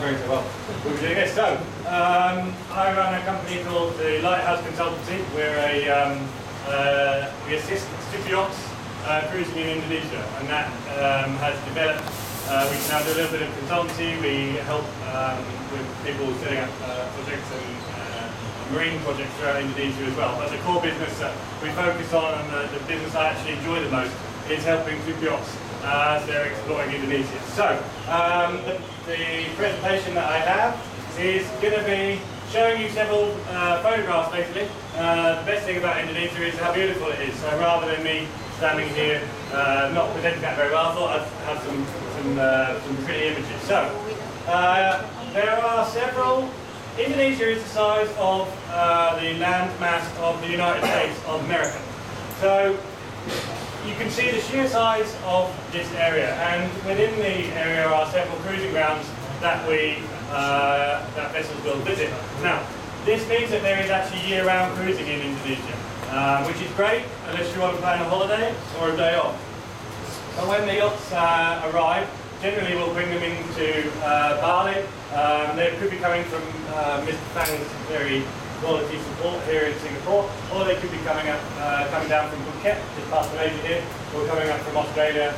going so well. We'll be doing this. So, I run a company called the Lighthouse Consultancy. We assist super yachts cruising in Indonesia, and that has developed. We can now do a little bit of consultancy. We help with people setting up projects and marine projects throughout Indonesia as well. But the core business that we focus on, and the business I actually enjoy the most, is helping super yachts as they're exploring Indonesia. So, the presentation that I have is going to be showing you several photographs, basically. The best thing about Indonesia is how beautiful it is. So rather than me standing here not presenting that very well, I thought I'd have some pretty images. So, there are several. Indonesia is the size of the land mass of the United States of America. So, you can see the sheer size of this area, and within the area are several cruising grounds that that vessels will visit. Now, this means that there is actually year-round cruising in Indonesia, which is great unless you want to plan a holiday or a day off. But when the yachts arrive, generally we'll bring them into Bali. They could be coming from Mr. Fang's very quality support here in Singapore, or they could be coming down from Phuket, just past Malaysia here, or coming up from Australia,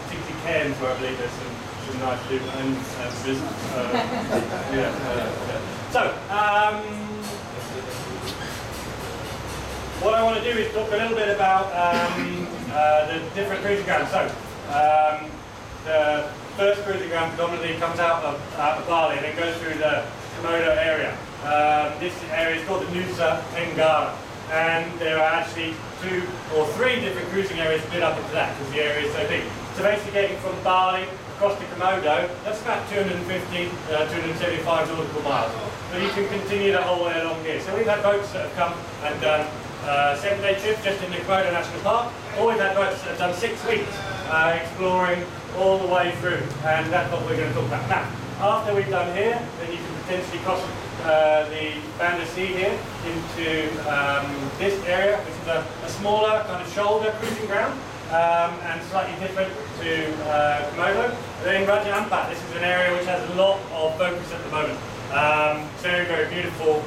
particularly Cairns, where I believe there's some nice food and business. So, what I want to do is talk a little bit about the different cruising grounds. So, the first cruising ground predominantly comes out of Bali and then goes through the Komodo area. This area is called the Nusa Tenggara, and there are actually 2 or 3 different cruising areas split up into that because the area is so big. So basically getting from Bali across to Komodo, that's about 275 nautical miles. So you can continue the whole way along here. So we've had boats that have come and done 7-day trips just in the Komodo National Park, or we've had boats that have done 6 weeks exploring all the way through, and that's what we're going to talk about. Now, after we've done here, then you can potentially cross the Banda Sea here into this area, which is a smaller kind of shoulder cruising ground, and slightly different to Komodo. Then Raja Ampat, this is an area which has a lot of focus at the moment. Very, very beautiful,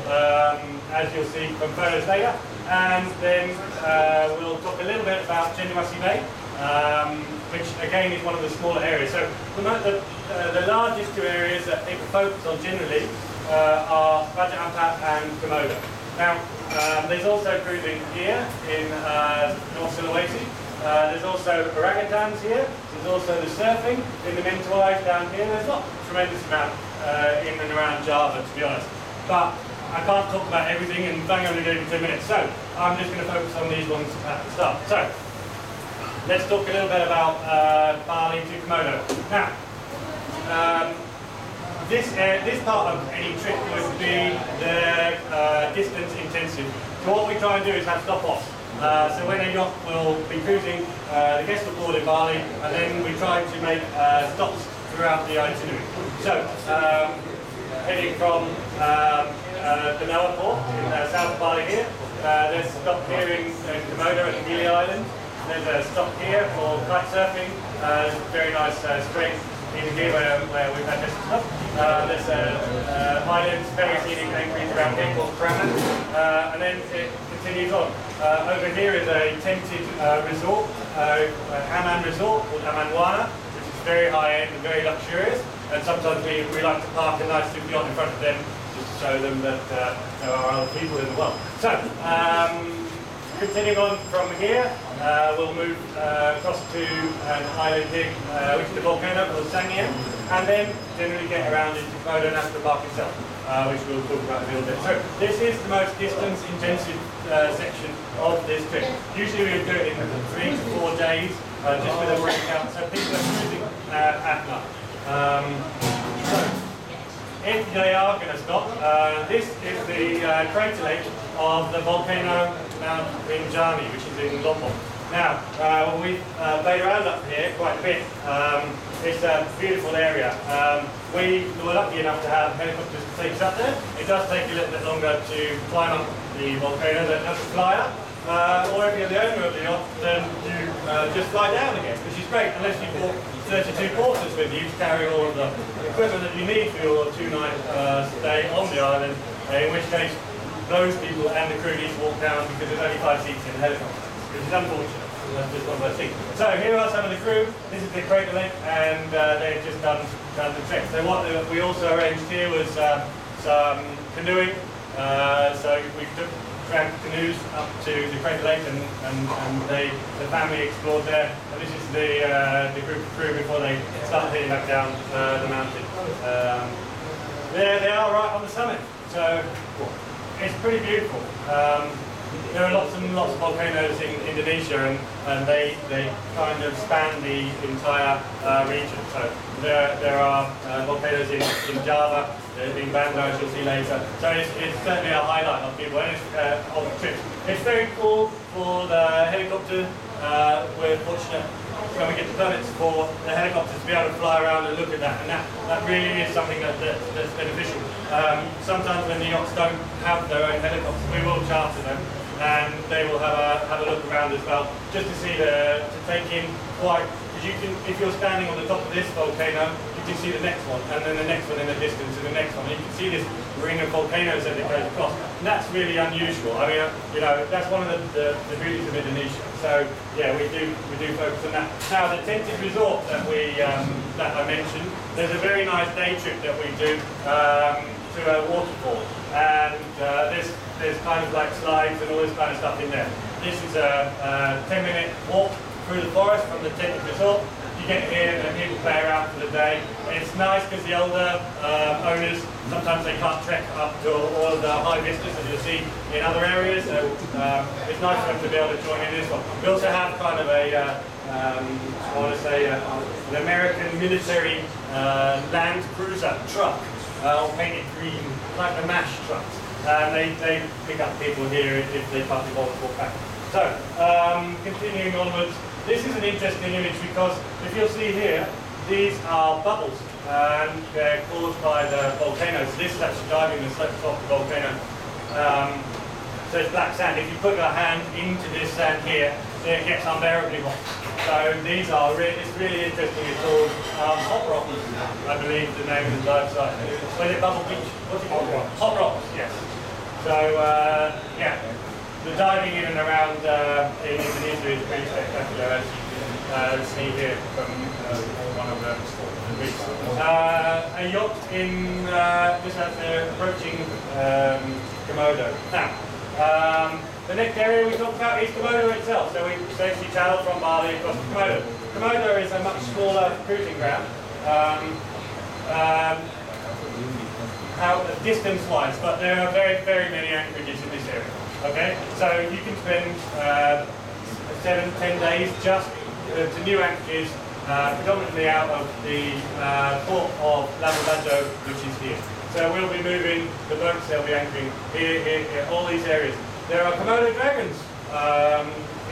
as you'll see from photos later. And then we'll talk a little bit about Cendrawasih Bay, which again is one of the smaller areas. So the largest 2 areas that people focus on generally are Raja Ampat and Komodo. Now, there's also cruising here in North Sulawesi. There's also orangutans here. There's also the surfing in the Mentawais down here. There's not a tremendous amount in and around Java, to be honest. But I can't talk about everything, and I'm only doing 2 minutes. So I'm just going to focus on these ones at the start. So let's talk a little bit about Bali to Komodo. Now, this part of any trip would be the distance intensive. So what we try and do is have stop-offs. So when a yacht will be cruising, the guests will board in Bali, and then we try to make stops throughout the itinerary. So, heading from Benoa Port in south of Bali here, there's a stop here in Komodo at Gili Island. There's a stop here for kite surfing. There's a very nice straight in here where we've had this stuff. There's islands, very scenic anchorage around here called Kraman, and then it continues on. Over here is a tented resort, Aman resort called Amanwana, which is very high end and very luxurious. And sometimes we like to park a nice super yacht in front of them just to show them that there are other people in the world. So, continuing on from here, we'll move across to an island here, which is the volcano called Sangiang, and then generally get around into Komodo National Park itself, which we'll talk about a little bit. So this is the most distance-intensive section of this trip. Usually we would do it in 3 to 4 days, just with a breakout, so people are cruising at night. So, if they are going to stop, this is the crater lake of the volcano Mount Rinjani, which is in Lombok. Now, we've played around up here quite a bit. It's a beautiful area. We were lucky enough to have helicopters to take us up there. It does take a little bit longer to climb up the volcano than it does to fly up. Or if you're the owner of the yacht, then you just fly down again, which is great, unless you bought 32 porters with you to carry all of the equipment that you need for your 2-night stay on the island, in which case those people and the crew need to walk down because there's only 5 seats in the helicopter, which is unfortunate. That's just one of those things. So here are some of the crew. This is the Crater Lake, and they've just done the trek. So what we also arranged here was some canoeing. So we took canoes up to the Crater Lake, and the family explored there. And this is the group of crew before they start heading back down the mountain. There they are, right on the summit. So it's pretty beautiful. There are lots and lots of volcanoes in Indonesia, and they kind of span the entire region. So there are volcanoes in Java, in Banda, as you'll see later. So it's certainly a highlight of people and of the trip. It's very cool for the helicopter. We're fortunate when we get the permits for the helicopters to be able to fly around and look at that, and that really is something that's beneficial. Sometimes when the yachts don't have their own helicopters, we will charter them, and they will have a look around as well, just to see to take in quite, because you can, if you're standing on the top of this volcano, you can see the next one, and then the next one in the distance, and the next one. And you can see this ring of volcanoes as it goes across. And that's really unusual. I mean, that's one of the beauties of Indonesia. So yeah, we do focus on that. Now the tented resort that I mentioned, there's a very nice day trip that we do to a waterfall, and there's kind of like slides and all this kind of stuff in there. This is a 10-minute walk through the forest from the tented resort. You get here and people play around for the day. It's nice because the older owners, sometimes they can't trek up to all of the high vistas as you'll see in other areas, so it's nice for them to be able to join in this one. We also have kind of I want to say an American military Land Cruiser truck, all painted green, like the MASH trucks. And they pick up people here if they can't be bothered to walk back. So, continuing onwards, this is an interesting image because if you'll see here, these are bubbles, and they're caused by the volcanoes. This is actually diving the slopes off the volcano. So it's black sand. If you put your hand into this sand here, it gets unbearably hot. So these are it's really interesting. It's called hot rock, I believe the name of the dive site. Was it Bubble Beach? What's it called? Hot rocks, yes. So yeah. The diving in and around in Indonesia is pretty spectacular, as you can see here from one of the beaches. A yacht in just as they're approaching Komodo. Now, the next area we talked about is Komodo itself. So we basically travelled from Bali across to Komodo. Komodo is a much smaller cruising ground. Out distance-wise, but there are very, very many anchorages in this area. Okay, so you can spend 7-10 days just to new anchorages, predominantly out of the port of Labuan Bajo, which is here. So we'll be moving the boats, they'll be anchoring here, all these areas. There are Komodo dragons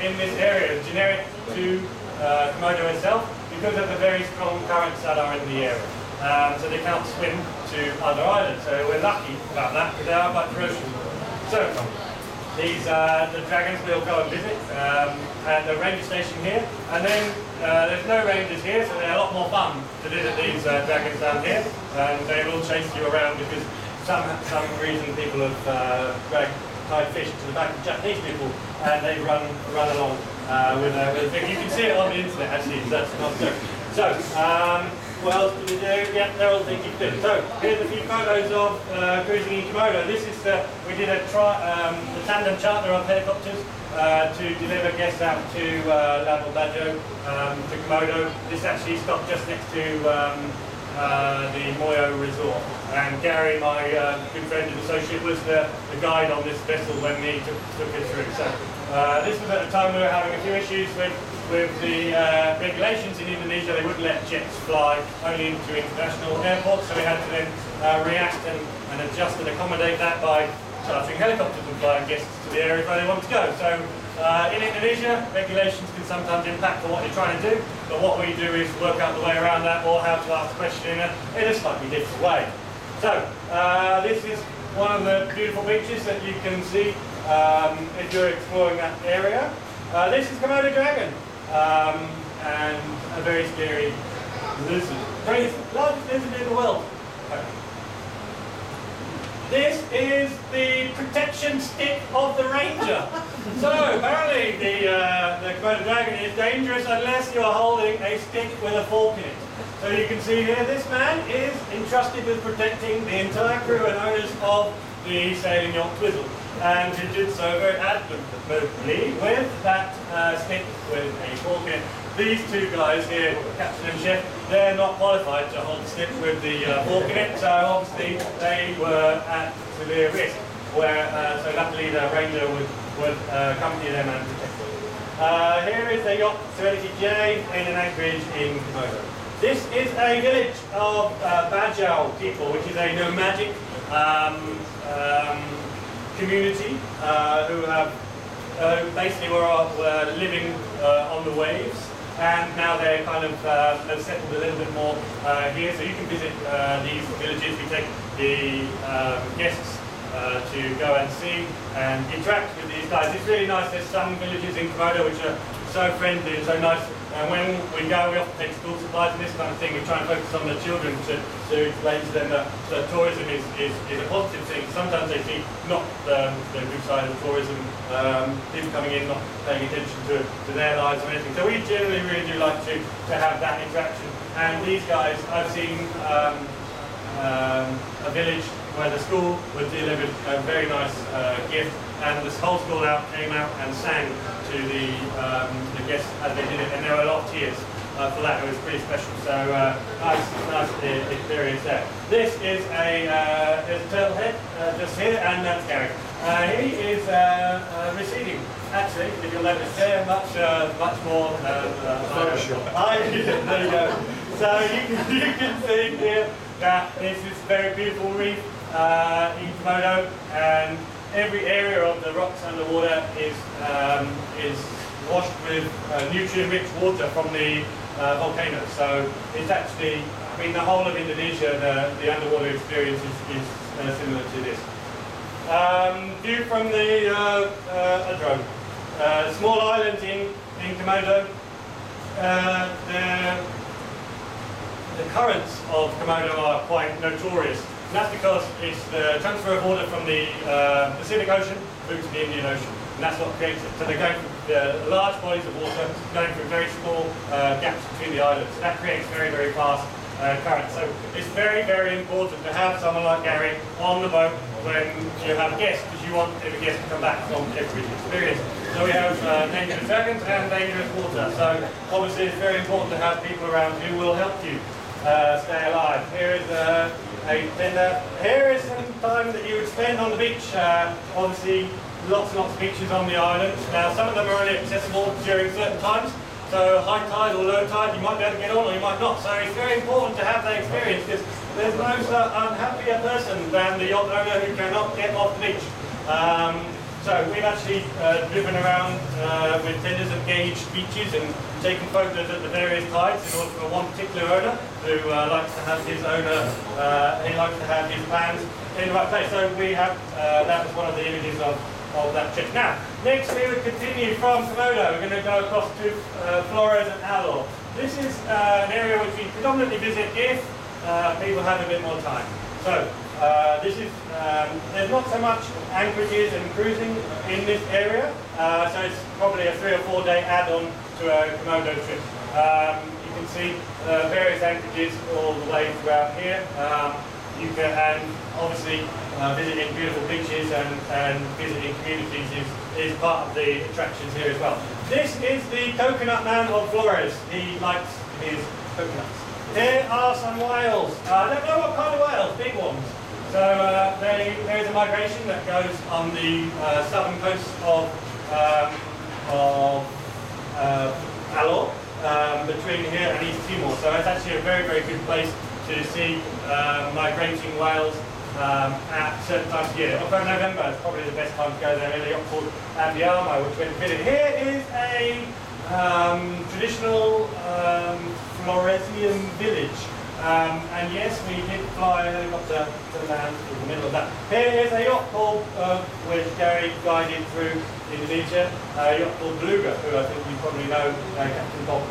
in this area, generic to Komodo itself, because of the very strong currents that are in the area. So they can't swim to other islands. So we're lucky about that, because they are quite ferocious. So these the dragons we'll go and visit at the ranger station here, and then there's no rangers here, so they're a lot more fun to visit these dragons down here, and they will chase you around because some reason people have tied fish to the back of Japanese people, and they run along with a thing. You can see it on the internet actually, so that's not good. So what else do we do? Yeah, they're all things you can do. So here's a few photos of cruising in Komodo. This is we did the tandem charter of helicopters to deliver guests out to Labuan Bajo, to Komodo. This actually stopped just next to the Moyo Resort. And Gary, my good friend and associate, was the guide on this vessel when he took us through. So this was at a time we were having a few issues with the regulations in Indonesia. They wouldn't let jets fly only into international airports, so we had to then react and adjust and accommodate that by chartering helicopters and flying guests to the areas where they want to go. So in Indonesia, regulations can sometimes impact on what you're trying to do, but what we do is work out the way around that, or how to ask the question in a slightly different way. So this is one of the beautiful beaches that you can see if you're exploring that area. This is Komodo dragon. And a very scary lizard. Greatest, largest lizard in the world. This is the protection stick of the ranger. So apparently the Komodo dragon is dangerous unless you are holding a stick with a fork in it. So you can see here, this man is entrusted with protecting the entire crew and owners of the sailing yacht Twizzle. And he did so very admirably with that stick with a fork in it. These two guys here, Captain and Chef, they're not qualified to hold the stick with the fork in it, so obviously they were at severe risk. So luckily the ranger would accompany them and protect them. Here is the yacht Serenity J in an anchorage in Komodo. This is a village of Bajau people, which is a nomadic community who have basically were living on the waves. And now they're kind of they've settled a little bit more here, so you can visit these villages. We take the guests to go and see and interact with these guys. It's really nice. There's some villages in Komodo which are so friendly and so nice. And when we go, we often take school supplies and this kind of thing. We try and focus on the children to explain to them that tourism is a positive thing. Sometimes they see not the good side of tourism, people coming in not paying attention to their lives or anything. So we generally really do like to have that interaction. And these guys, I've seen a village where the school was delivered a very nice gift, and this whole school came out and sang to the guests as they did it, and there were a lot of tears for that. It was pretty special. So nice experience there. This is there's a turtle head just here, and that's Gary. He is receding. Actually, if you'll notice there, much more. There you go. So you can see here that this is a very beautiful reef in Komodo, and every area of the rocks underwater is washed with nutrient-rich water from the volcano. So it's actually, I mean, the whole of Indonesia, the underwater experience is similar to this. View from a drone. Small island in Komodo. The currents of Komodo are quite notorious. And that's because it's the transfer of water from the Pacific Ocean through to the Indian Ocean. And that's what creates it. So they're going through large bodies of water, going through very small gaps between the islands. So that creates very, very fast currents. So it's very, very important to have someone like Gary on the boat when you have guests, because you want every guest to come back from every experience. So we have dangerous dragons and dangerous water. So obviously it's very important to have people around who will help you stay alive. Here is a tender. Here is some time that you would spend on the beach. Obviously, lots and lots of beaches on the island. Now, some of them are only accessible during certain times. So, high tide or low tide, you might be able to get on or you might not. So, it's very important to have that experience, because there's no unhappier person than the yacht owner who cannot get off the beach. So, we've actually driven around with tenders and gauged beaches and taken photos at the various tides in order for one particular owner who likes to have his he likes to have his plans in the right place. So we have, that was one of the images of that trip. Now, next we would continue from Komodo. We're going to go across to Flores and Alor. This is an area which we predominantly visit if people have a bit more time. So, this is, there's not so much anchorages and cruising in this area, so it's probably a 3 or 4 day add-on to a Komodo trip. You can see various anchorages all the way throughout here. You can, and obviously visiting beautiful beaches and visiting communities is part of the attractions here as well. This is the coconut man of Flores. He likes his coconuts. Here are some whales. I don't know what kind of whales, big ones. So there is a migration that goes on the southern coast of Alor, between here and East Timor. So it's actually a very, very good place to see migrating whales at certain times of year. October, November is probably the best time to go there. There's a yacht called Andiamo, which went fitted. Here is a traditional Floresian village. And yes, we did fly a helicopter to land in the middle of that. Here is a yacht called, which Gary guided through Indonesia, a yacht called Beluga, who I think you probably know Captain Bob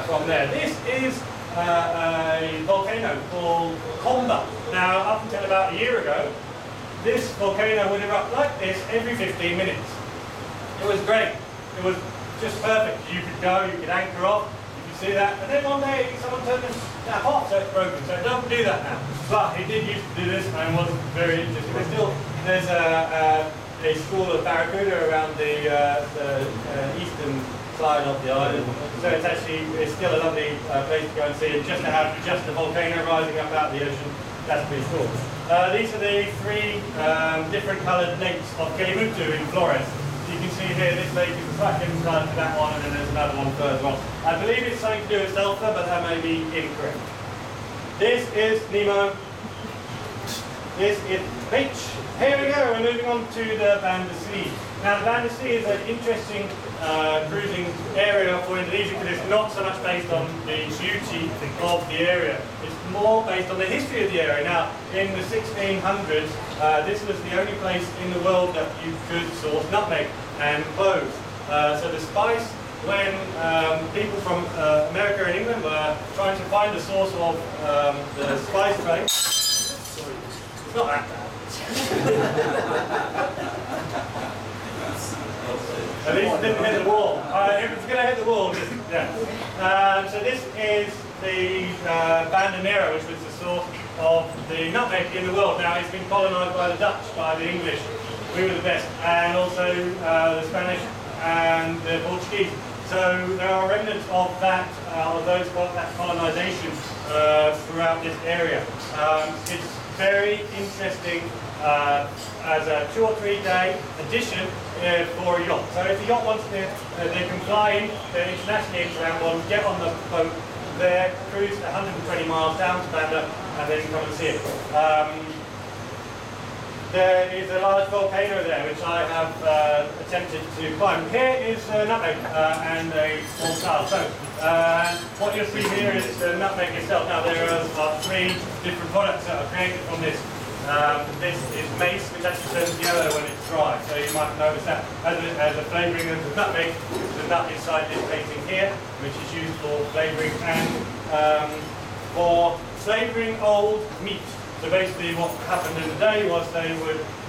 from there. This is a volcano called Komba. Now, up until about a year ago, this volcano would erupt like this every 15 minutes. It was great. It was just perfect. You could go, you could anchor off, you could see that, and then one day someone turned the tap off, so it's broken. So it doesn't do that now. But it did used to do this, and was very interesting. There's a school of barracuda around the eastern side of the island. So it's still a lovely place to go and see. And just to have just a volcano rising up out of the ocean, that's pretty cool. These are the three different coloured lakes of Kelimutu in Flores. You can see here this lake is a slightly different colour to that one, and then there's another one further on. I believe it's something to do with sulphur, but that may be incorrect. This is Nemo. This is beach. Here we go, we're moving on to the Banda Sea. Now the Banda Sea is an interesting cruising area for Indonesia because it's not so much based on the beauty of the area. It's more based on the history of the area. Now, in the 1600s, this was the only place in the world that you could source nutmeg and cloves. So the spice, when people from America and England were trying to find the source of the spice trade, sorry, it's not that bad. At least it didn't hit the wall. If it's going to hit the wall, just, yeah. So this is the Banda Neira, which was the source of the nutmeg in the world. Now it's been colonised by the Dutch, by the English. We were the best, and also the Spanish and the Portuguese. So there are remnants of that, that colonisation throughout this area. It's very interesting as a 2 or 3 day addition for a yacht. So if the yacht wants to, they can fly in, they're internationally into Ambon, get on the boat there, cruise 120 miles down to Banda, and then come and see it. There is a large volcano there which I have attempted to climb. Here is nutmeg and a small sail. So what you'll see here is the nutmeg itself. Now there are 3 different products that are created from this. This is mace, which actually turns yellow when it's dry, so you might notice that. As a flavouring of the nutmeg, the nut inside this casing here, which is used for flavouring and for flavouring old meat. So basically what happened in the day was the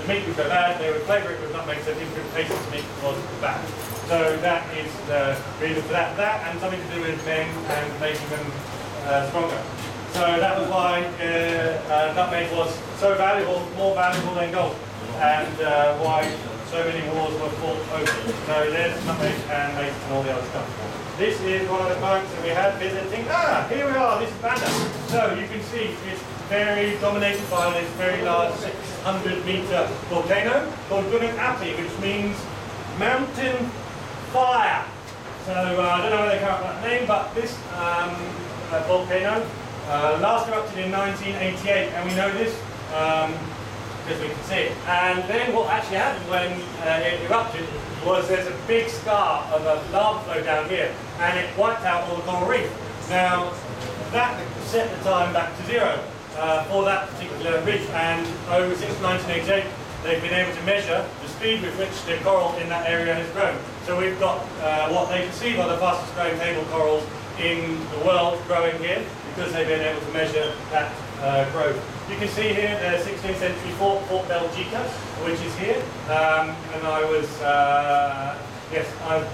meat would go bad, they would flavour it with nutmeg so people could taste the meat was bad. So that is the reason for that. That and something to do with men and making them stronger. So that was why nutmeg was so valuable, more valuable than gold, and why so many wars were fought over. So there's nutmeg and mace and all the other stuff. This is one of the clients that we had visiting. Here we are, this is Banda. So you can see it's very dominated by this very large 600-metre volcano called Gunung Api, which means mountain fire. So I don't know where they come up with that name, but this volcano last erupted in 1988, and we know this because we can see it. And then what actually happened when it erupted was there's a big scar of a lava flow down here, and it wiped out all the coral reef. Now, that set the time back to 0 for that particular reef, and since 1988, they've been able to measure the speed with which the coral in that area has grown. So we've got what they perceive are the fastest growing table corals in the world growing here, because they've been able to measure that growth. You can see here the 16th century fort, Fort Belgica, which is here, and I was, I've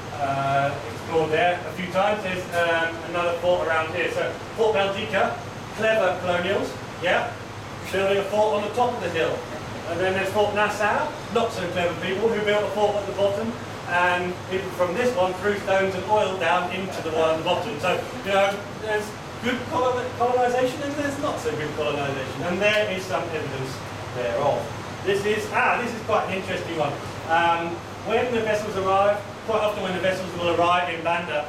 explored there a few times. There's another fort around here. So Fort Belgica, clever colonials, building a fort on the top of the hill. And then there's Fort Nassau, not so clever people who built a fort at the bottom, and people from this one threw stones and oil down into the one at the bottom. So, you know, there's good colonisation and there's not so good colonisation, and there is some evidence thereof. This is quite an interesting one. When the vessels arrive, quite often when the vessels will arrive in Banda,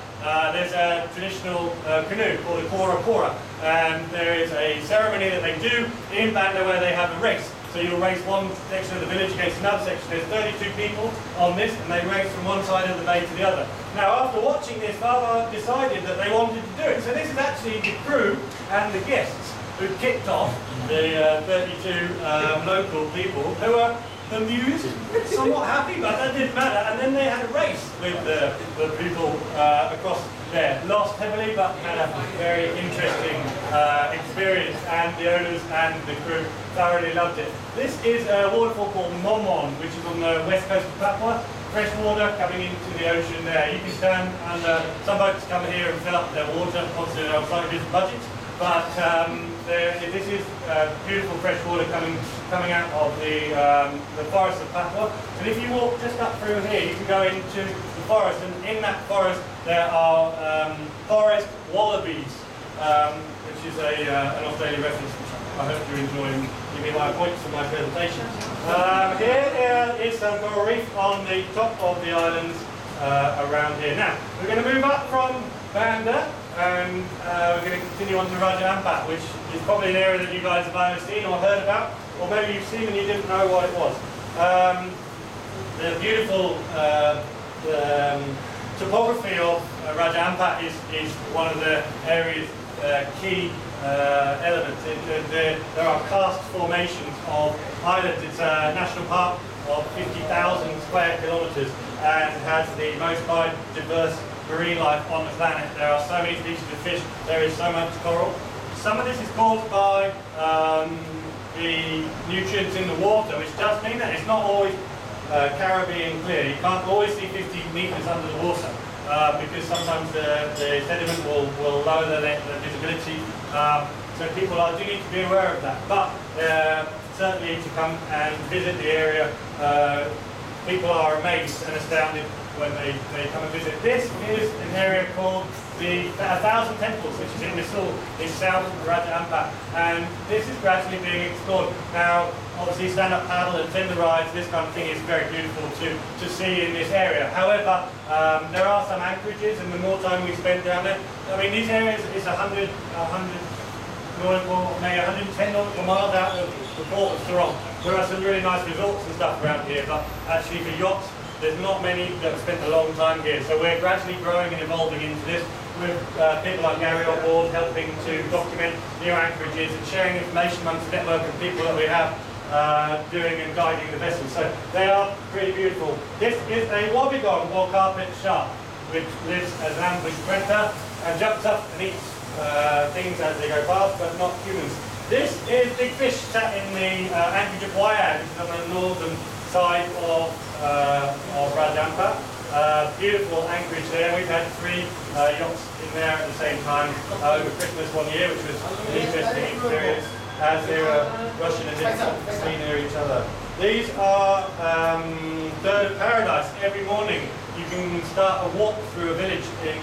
there's a traditional canoe called a kora kora, and there is a ceremony that they do in Banda where they have a race. So you'll race one section of the village against another section. There's 32 people on this, and they race from one side of the bay to the other. Now, after watching this, Father decided that they wanted to do it. So this is actually the crew and the guests who kicked off the 32 local people who were amused, somewhat happy, but that didn't matter. And then they had a race with the people across there. Lost heavily, but had a very interesting experience, and the owners and the crew thoroughly loved it. This is a waterfall called Mon Mon, which is on the west coast of Papua. Fresh water coming into the ocean there. You can stand under, some boats come here and fill up their water, obviously they're on slightly different budgets, but this is beautiful fresh water coming out of the forest of Papua. And if you walk just up through here, you can go into the forest, and in that forest there are forest wallabies, which is an Australian reference, which I hope you enjoy and give me my points for my presentation. Here is some coral reef on the top of the islands around here. Now, we're going to move up from Banda, and we're going to continue on to Raja Ampat, which is probably an area that you guys have either seen or heard about, or maybe you've seen and you didn't know what it was. The beautiful topography of Raja Ampat is one of the area's key elements. There are karst formations of islands. It's a national park of 50,000 square kilometres and has the most biodiverse marine life on the planet. There are so many species of fish, there is so much coral. Some of this is caused by the nutrients in the water, which does mean that it's not always Caribbean clear. You can't always see 50 metres under the water because sometimes the sediment will lower the visibility. So people do need to be aware of that. But certainly to come and visit the area, people are amazed and astounded when they come and visit. This is an area called the 1,000 Temples, which is in Misul, in south of Raja Ampat, and this is gradually being explored. Now, obviously stand-up paddle and tender rides, this kind of thing is very beautiful to see in this area. However, there are some anchorages, and the more time we spend down there, I mean, these areas is 100 nautical, maybe 110 nautical miles out of the port of Sarong. There are some really nice resorts and stuff around here, but actually for yachts, there's not many that have spent a long time here. So we're gradually growing and evolving into this with people like Gary on board helping to document new anchorages and sharing information amongst the network of people that we have doing and guiding the vessels. So they are pretty beautiful. This is a wobbegong or carpet shark, which lives as an ambush predator and jumps up and eats things as they go past, but not humans. This is big fish sat in the anchorage of Waiad, which is on the northern side of Raja Ampat. Beautiful anchorage there. We've had 3 yachts in there at the same time over Christmas one year, which was an interesting experience as they were rushing as if stay near each other. These are Bird of Paradise. Every morning you can start a walk through a village in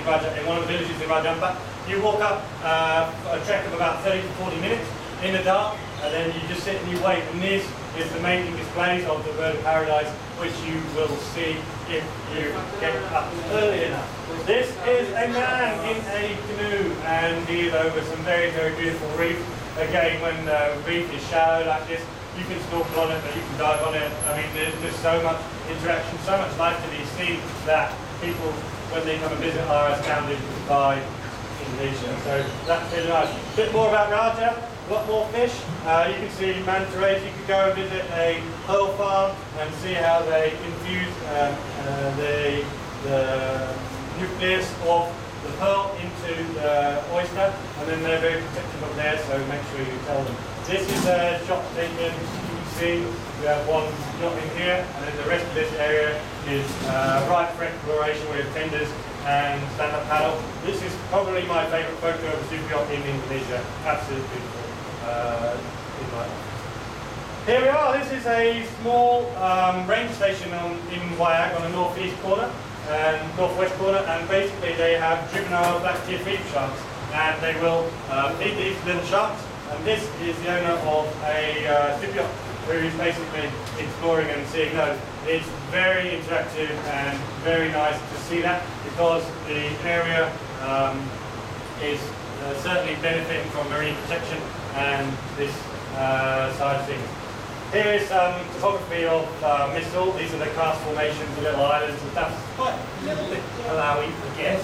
one of the villages in Raja Ampat. You walk up a trek of about 30 to 40 minutes in the dark, and then you just sit and you wait. And this is the making displays of the Bird of Paradise, which you will see if you get up early enough. This is a man in a canoe, and he is over some very, very beautiful reef. Again, when the reef is shallow like this, you can snorkel on it, but you can dive on it. I mean, there's just so much interaction, so much life to be seen that people, when they come and visit, are astounded by Indonesia. So that's really nice. A bit more about Raja. A lot more fish. You can see manta rays. You could go and visit a pearl farm and see how they infuse the nucleus of the pearl into the oyster, and then they're very protective of there, so make sure you tell them. This is a shot taken. You can see we have one yacht in here, and then the rest of this area is ripe for exploration with tenders and stand-up paddle. This is probably my favourite photo of a super yacht in Indonesia. Absolutely beautiful. Here we are. This is a small range station in Waiag on the northeast corner and northwest corner, and basically they have juvenile black-tip reef sharks, and they will feed these little sharks. And this is the owner of a super yacht who is basically exploring and seeing those. It's very interactive and very nice to see that, because the area is certainly benefiting from marine protection and this side of things. Here is some topography of Misul. These are the karst formations, the little islands and stuff. Quite a little bit Malawi, I guess,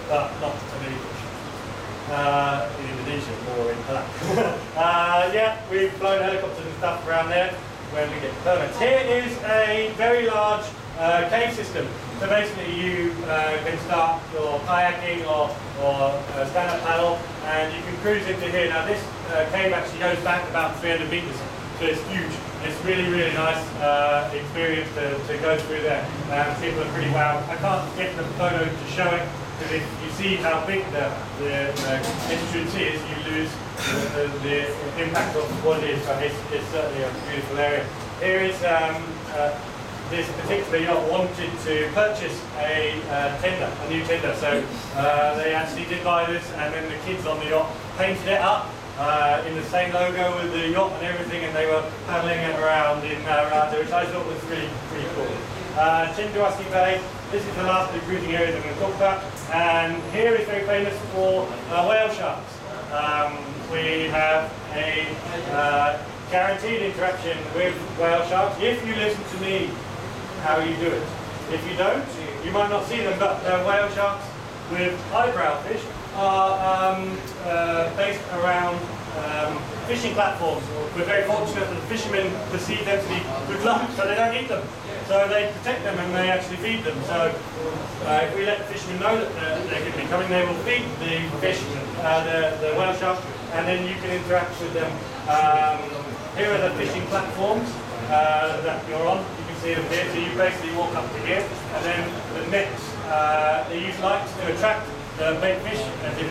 but not so many fish. In Indonesia, more in Palau. Yeah, we've flown helicopters and stuff around there when we get permits. Here is a very large cave system. So basically you can start your kayaking or stand-up paddle, and you can cruise into here. Now this cave actually goes back about 300 meters, so it's huge. It's really, really nice experience to go through there. People are pretty wowed. I can't get the photo to show it, because if you see how big the entrance is, you lose the impact of what it is. So it's certainly a beautiful area. Here is this particular yacht wanted to purchase a tender, a new tender. So they actually did buy this, and then the kids on the yacht painted it up in the same logo with the yacht and everything, and they were paddling it around in Rada, which I thought was really pretty cool. Chindosi Bay, this is the last of the cruising areas I'm going to talk about, and here is very famous for whale sharks. We have a guaranteed interaction with whale sharks if you listen to me how you do it. If you don't, you might not see them, but whale sharks with eyebrow fish are based around fishing platforms. We're very fortunate that the fishermen perceive them to be good luck, so they don't eat them. So they protect them and they actually feed them. So if we let the fishermen know that they're going to be coming, they will feed the fish, the whale shark, and then you can interact with them. Here are the fishing platforms that you're on. You can see them here. So you basically walk up to here, and then the nets, they use lights to attract the bait fish, as it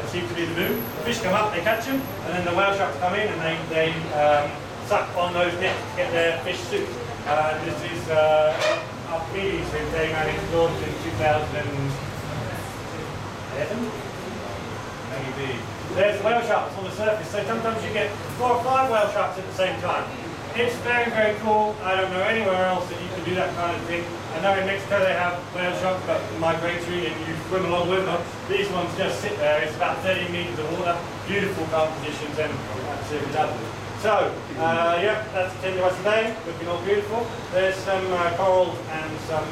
seems to be the moon. The fish come up, they catch them, and then the whale sharks come in and they suck on those nets to get their fish soup. This is Archimedes, who came and explored in 2011, maybe. There's whale sharks on the surface, so sometimes you get 4 or 5 whale sharks at the same time. It's very, very cool. I don't know anywhere else that you can do that kind of thing. I know in Mexico they have whale sharks, but migratory, and you swim along with them. These ones just sit there. It's about 30 meters of water, beautiful calm conditions, and absolutely lovely. So, yeah, that's Chindosi Bay, looking all beautiful. There's some coral and some...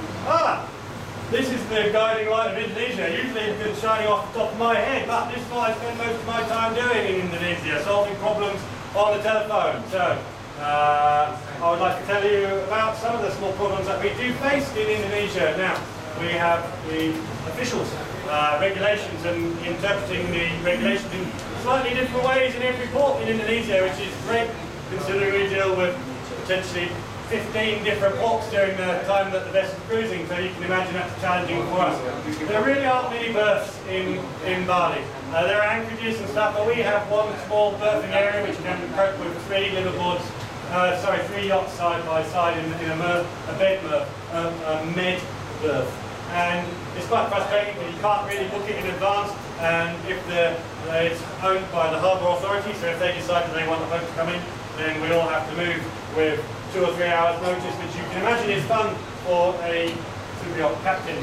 This is the guiding light of Indonesia. Usually it's been shining off the top of my head, but this is what I spend most of my time doing in Indonesia, solving problems on the telephone. So, I would like to tell you about some of the small problems that we do face in Indonesia. Now, we have the officials, regulations, and interpreting the regulations in slightly different ways in every port in Indonesia, which is great, considering we deal with potentially 15 different ports during the time that the vessel's cruising, so you can imagine that's challenging for us. There really aren't many berths in Bali. There are anchorages and stuff, but we have one small berthing area which can cope with 3 liverboards, 3 yachts side by side in a bed berth, a med berth. And it's quite frustrating because you can't really book it in advance, and if it's owned by the harbour authority, so if they decide that they want the boat to come in, then we all have to move with 2 or 3 hours notice, which you can imagine is fun for a super yacht captain.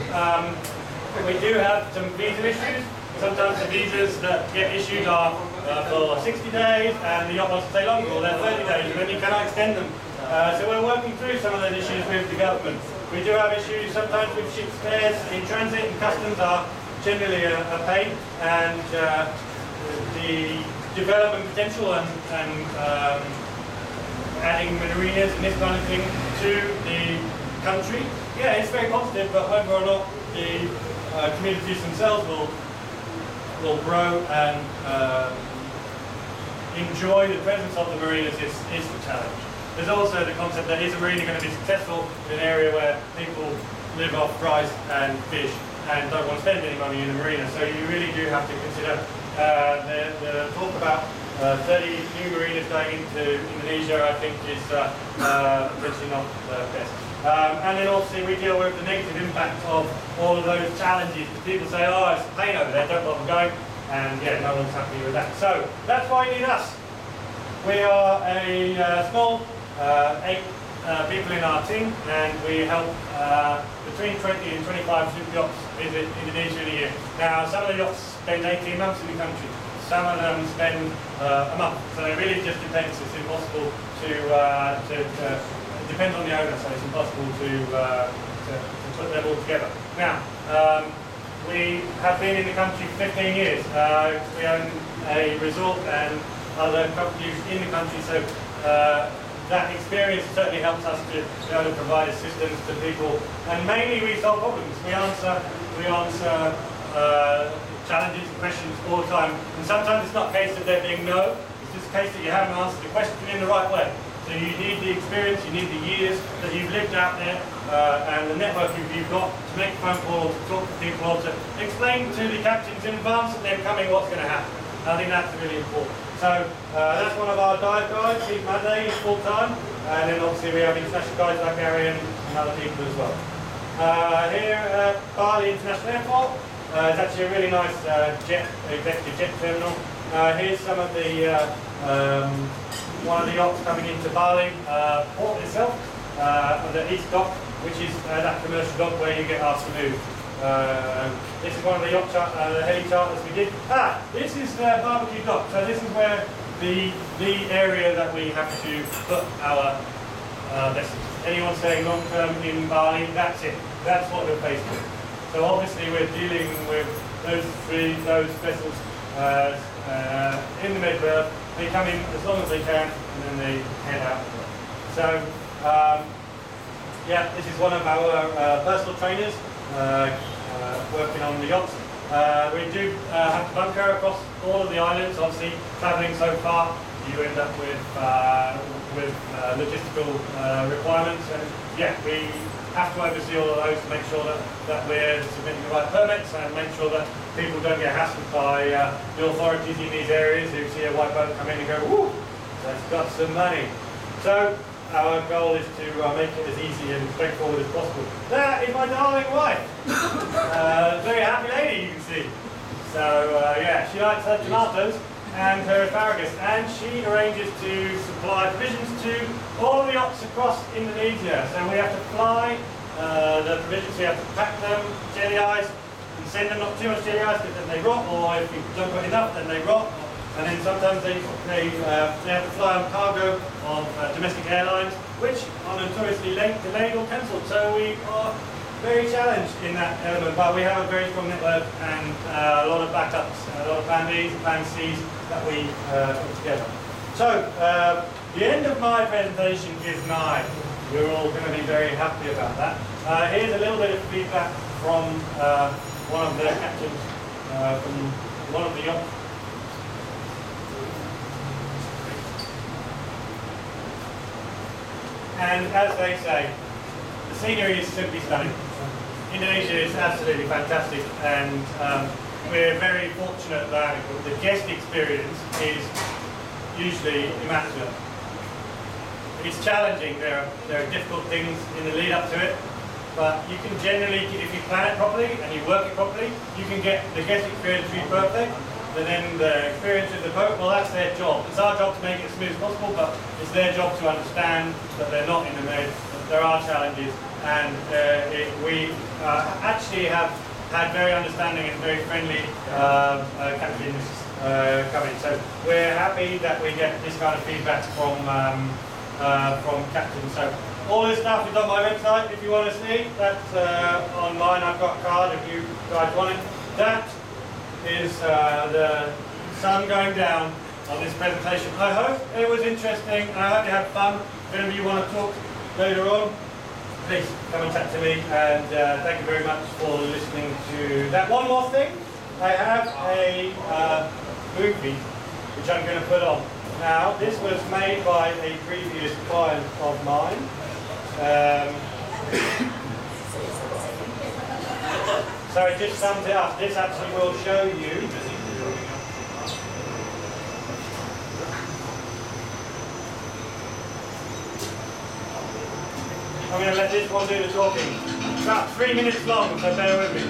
We do have some visa issues. Sometimes the visas that get issued are for 60 days, and the yacht wants to stay longer, or they're 30 days, and then you cannot extend them. So we're working through some of those issues with the government. We do have issues sometimes with ship spares in transit, and customs are generally a pain, and the development potential and adding marinas and this kind of thing to the country, yeah, it's very positive, but whether or not the communities themselves will grow and enjoy the presence of the marinas is the challenge. There's also the concept that is a marina going to be successful in an area where people live off rice and fish and don't want to spend any money in a marina, so you really do have to consider the talk about 30 new marinas going into Indonesia, I think, is potentially not the best. And then obviously we deal with the negative impact of all of those challenges. People say, oh, it's a pain over there, don't bother going, and yeah, no one's happy with that. So that's why you need us. We are a small 8 people in our team, and we help between 20 and 25 super yachts visit Indonesia in a year. Now, some of the yachts spend 18 months in the country. Some of them spend a month, so it really just depends. It's impossible to it depends on the owner, so it's impossible to put them all together. Now, we have been in the country for 15 years. We own a resort and other properties in the country, so that experience certainly helps us to be able to provide assistance to people, and mainly we solve problems. We answer challenges and questions all the time, and sometimes it's not a case of there being no, it's just a case that you haven't answered the question in the right way. So you need the experience, you need the years that you've lived out there, and the network you've got to make phone calls, to talk to people, to explain to the captains in advance that they're coming what's going to happen. I think that's really important. So that's one of our dive guides. Steve Monday is full time, and then obviously we have international guides like Gary and other people as well. Here at Bali International Airport, it's actually a really nice executive jet terminal. Here's some of the one of the yachts coming into Bali port itself, the East Dock, which is that commercial dock where you get asked to move. This is one of the yacht heli charters we did. This is Barbecue Dock. So this is where the area that we have to put our vessels. Anyone staying long term in Bali, that's it. That's what we're faced with. So obviously we're dealing with those vessels in the Medberth. They come in as long as they can, and then they head out. So, yeah, this is one of our personal trainers working on the yachts. We do have to bunker across all of the islands. Obviously, travelling so far, you end up with logistical requirements, and yeah, we have to oversee all of those to make sure that we're submitting the right permits and make sure that people don't get hassled by the authorities in these areas who see a white boat come in and go, whoo, that's got some money. So our goal is to make it as easy and straightforward as possible. That is my darling wife. Very happy lady, you can see. So yeah, she likes her tomatoes and her asparagus, and she arranges to supply provisions to all of the yachts across Indonesia. So we have to fly the provisions, we have to pack them, jelly ice, and send them not too much jelly ice because then they rot, or if you don't put enough then they rot. And then sometimes they have to fly on cargo of domestic airlines, which are notoriously late, delayed or cancelled. So we are very challenged in that element, but we have a very strong network and a lot of backups, a lot of plan Bs and plan Cs that we put together. So the end of my presentation is nigh. We're all going to be very happy about that. Here's a little bit of feedback from one of the captains from one of the yachts. And as they say, the scenery is simply stunning. Indonesia is absolutely fantastic, and we're very fortunate that the guest experience is usually immaculate. It's challenging, there are difficult things in the lead up to it, but you can generally, if you plan it properly and you work it properly, you can get the guest experience to be perfect. And then the experience of the boat, well, that's their job. It's our job to make it as smooth as possible, but it's their job to understand that they're not in the med, that there are challenges, and we actually have had very understanding and very friendly captains coming. So we're happy that we get this kind of feedback from captains. So all this stuff is on my website if you want to see. That's online. I've got a card if you guys want it. That is the sun going down on this presentation. I hope it was interesting, and I hope you had fun. If any of you want to talk later on, please come and chat to me, and thank you very much for listening to that. One more thing, I have a movie which I'm going to put on. Now, this was made by a previous client of mine. So it just sums it up. This actually will show you I'm going to let this one do the talking. It's about 3 minutes long, so bear with me.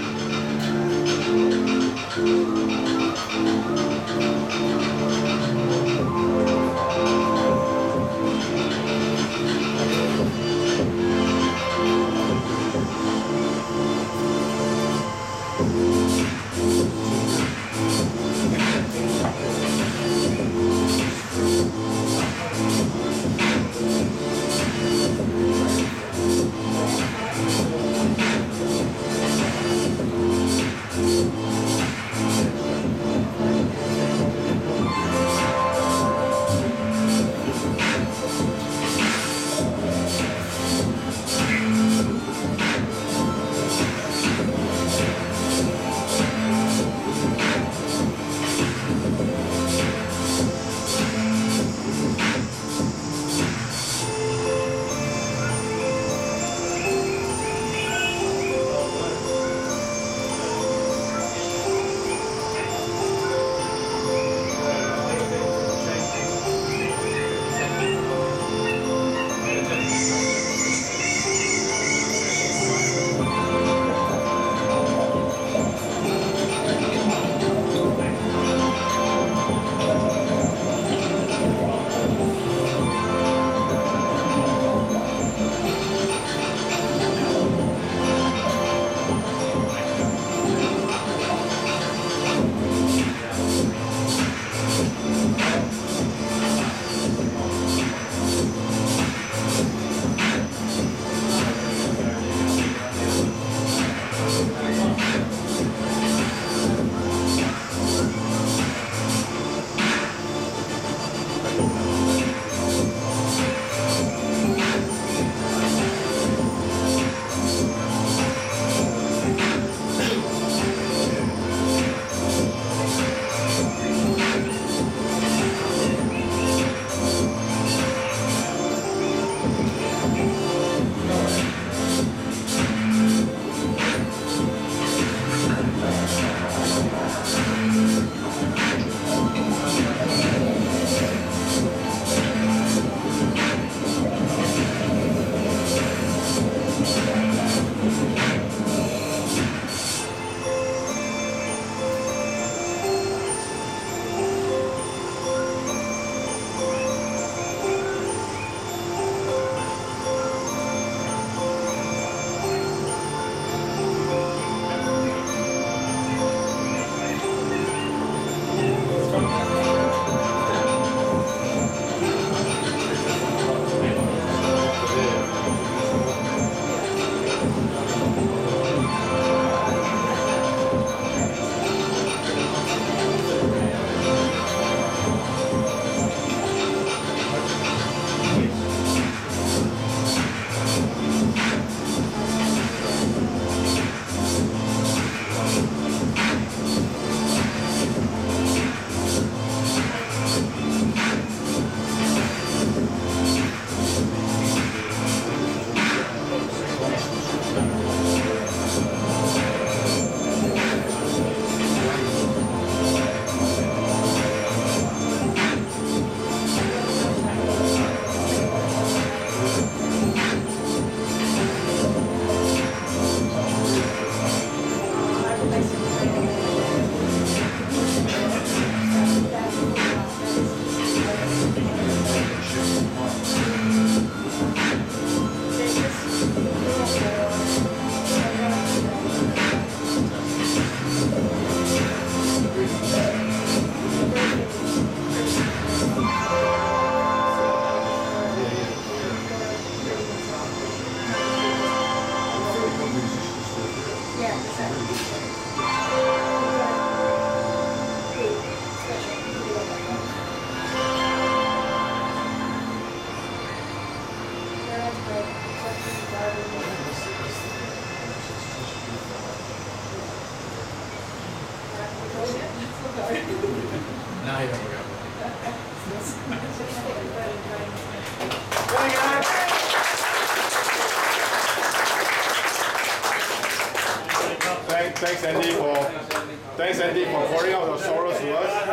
Thanks, Andy, for pouring out your sorrows to us.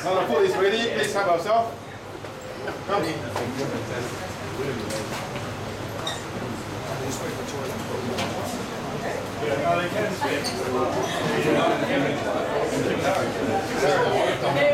Now the food is ready. Please help yourself. Come. No, they can swim.